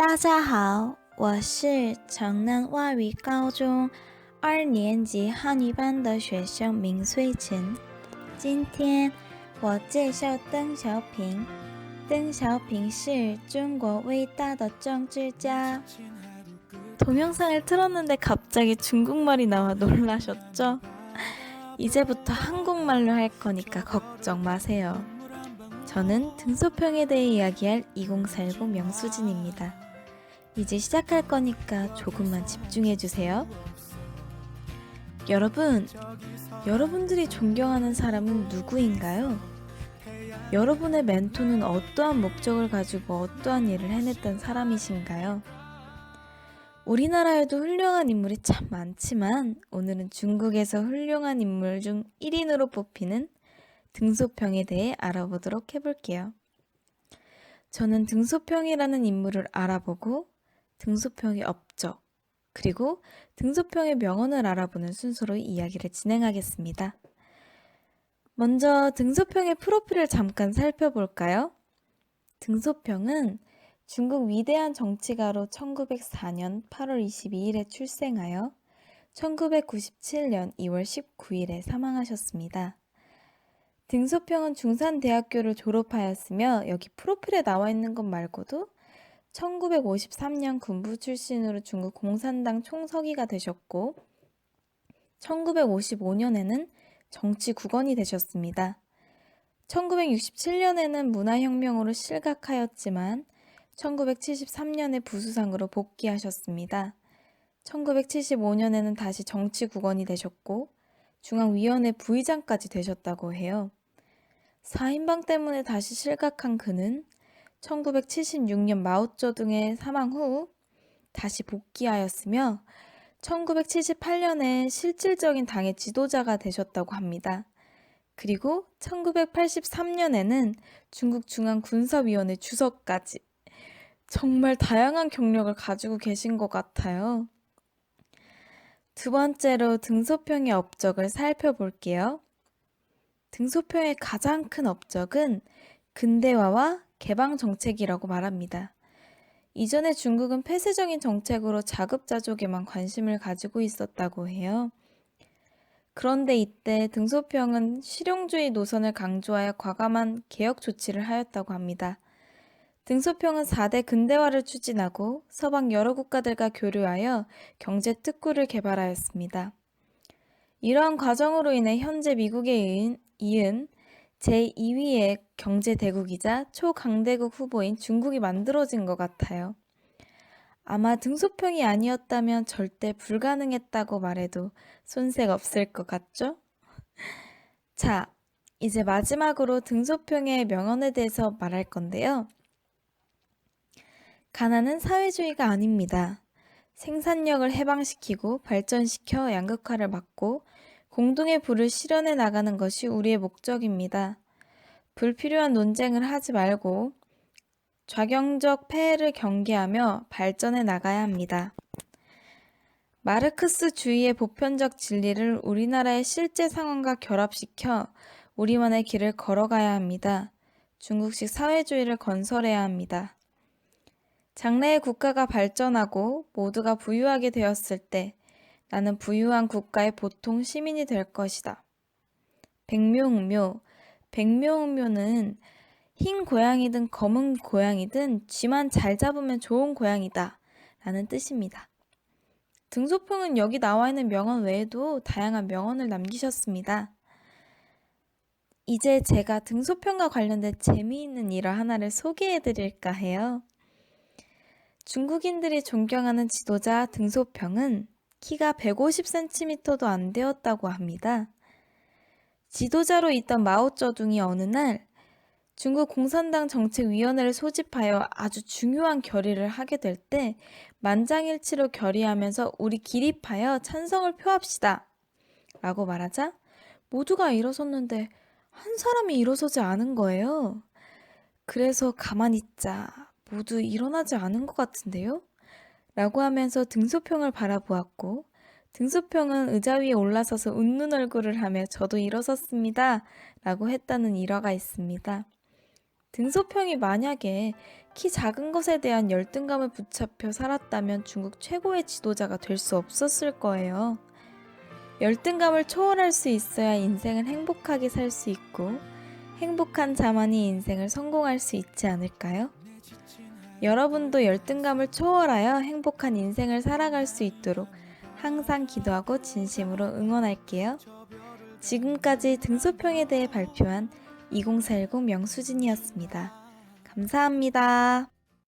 大家好，我是城南外语高中2年级汉语班的学生明穗琴。今天我介绍邓小平。邓小平是中国伟大的政治家。 동영상을 틀었는데 갑자기 중국말이 나와 놀라셨죠? 이제부터 한국말로 할 거니까 걱정 마세요. 저는 등소평에 대해 이야기할 2040 명수진입니다. 이제 시작할 거니까 조금만 집중해주세요. 여러분들이 존경하는 사람은 누구인가요? 여러분의 멘토는 어떠한 목적을 가지고 어떠한 일을 해냈던 사람이신가요? 우리나라에도 훌륭한 인물이 참 많지만 오늘은 중국에서 훌륭한 인물 중 1인으로 뽑히는 등소평에 대해 알아보도록 해볼게요. 저는 등소평이라는 인물을 알아보고 등소평의 업적, 그리고 등소평의 명언을 알아보는 순서로 이야기를 진행하겠습니다. 먼저 등소평의 프로필을 잠깐 살펴볼까요? 등소평은 중국 위대한 정치가로 1904년 8월 22일에 출생하여 1997년 2월 19일에 사망하셨습니다. 등소평은 중산대학교를 졸업하였으며 여기 프로필에 나와 있는 것 말고도 1953년 군부 출신으로 중국 공산당 총서기가 되셨고 1955년에는 정치 국원이 되셨습니다. 1967년에는 문화혁명으로 실각하였지만 1973년에 부수상으로 복귀하셨습니다. 1975년에는 다시 정치 국원이 되셨고 중앙위원회 부의장까지 되셨다고 해요. 4인방 때문에 다시 실각한 그는 1976년 마오쩌둥의 사망 후 다시 복귀하였으며 1978년에 실질적인 당의 지도자가 되셨다고 합니다. 그리고 1983년에는 중국 중앙군사위원회 주석까지. 정말 다양한 경력을 가지고 계신 것 같아요. 두 번째로 등소평의 업적을 살펴볼게요. 등소평의 가장 큰 업적은 근대화와 개방 정책이라고 말합니다. 이전에 중국은 폐쇄적인 정책으로 자급자족에만 관심을 가지고 있었다고 해요. 그런데 이때 등소평은 실용주의 노선을 강조하여 과감한 개혁 조치를 하였다고 합니다. 등소평은 4대 근대화를 추진하고 서방 여러 국가들과 교류하여 경제 특구를 개발하였습니다. 이러한 과정으로 인해 현재 미국에 이은 제2위의 경제대국이자 초강대국 후보인 중국이 만들어진 것 같아요. 아마 등소평이 아니었다면 절대 불가능했다고 말해도 손색 없을 것 같죠? 자, 이제 마지막으로 등소평의 명언에 대해서 말할 건데요. 가난은 사회주의가 아닙니다. 생산력을 해방시키고 발전시켜 양극화를 막고 공동의 부를 실현해 나가는 것이 우리의 목적입니다. 불필요한 논쟁을 하지 말고 좌경적 폐해를 경계하며 발전해 나가야 합니다. 마르크스주의의 보편적 진리를 우리나라의 실제 상황과 결합시켜 우리만의 길을 걸어가야 합니다. 중국식 사회주의를 건설해야 합니다. 장래의 국가가 발전하고 모두가 부유하게 되었을 때 나는 부유한 국가의 보통 시민이 될 것이다. 백묘응묘. 백묘응묘는 흰 고양이든 검은 고양이든 쥐만 잘 잡으면 좋은 고양이다 라는 뜻입니다. 등소평은 여기 나와 있는 명언 외에도 다양한 명언을 남기셨습니다. 이제 제가 등소평과 관련된 재미있는 일화 하나를 소개해 드릴까 해요. 중국인들이 존경하는 지도자 등소평은 키가 150cm도 안 되었다고 합니다. 지도자로 있던 마오쩌둥이 어느 날 중국 공산당 정책위원회를 소집하여 아주 중요한 결의를 하게 될 때 만장일치로 결의하면서 우리 기립하여 찬성을 표합시다 라고 말하자 모두가 일어섰는데 한 사람이 일어서지 않은 거예요. 그래서 가만히 있자, 모두 일어나지 않은 것 같은데요? 라고 하면서 등소평을 바라보았고 등소평은 의자 위에 올라서서 웃는 얼굴을 하며 저도 일어섰습니다 라고 했다는 일화가 있습니다. 등소평이 만약에 키 작은 것에 대한 열등감을 붙잡혀 살았다면 중국 최고의 지도자가 될 수 없었을 거예요. 열등감을 초월할 수 있어야 인생을 행복하게 살 수 있고 행복한 자만이 인생을 성공할 수 있지 않을까요? 여러분도 열등감을 초월하여 행복한 인생을 살아갈 수 있도록 항상 기도하고 진심으로 응원할게요. 지금까지 등소평에 대해 발표한 2040 명수진이었습니다. 감사합니다.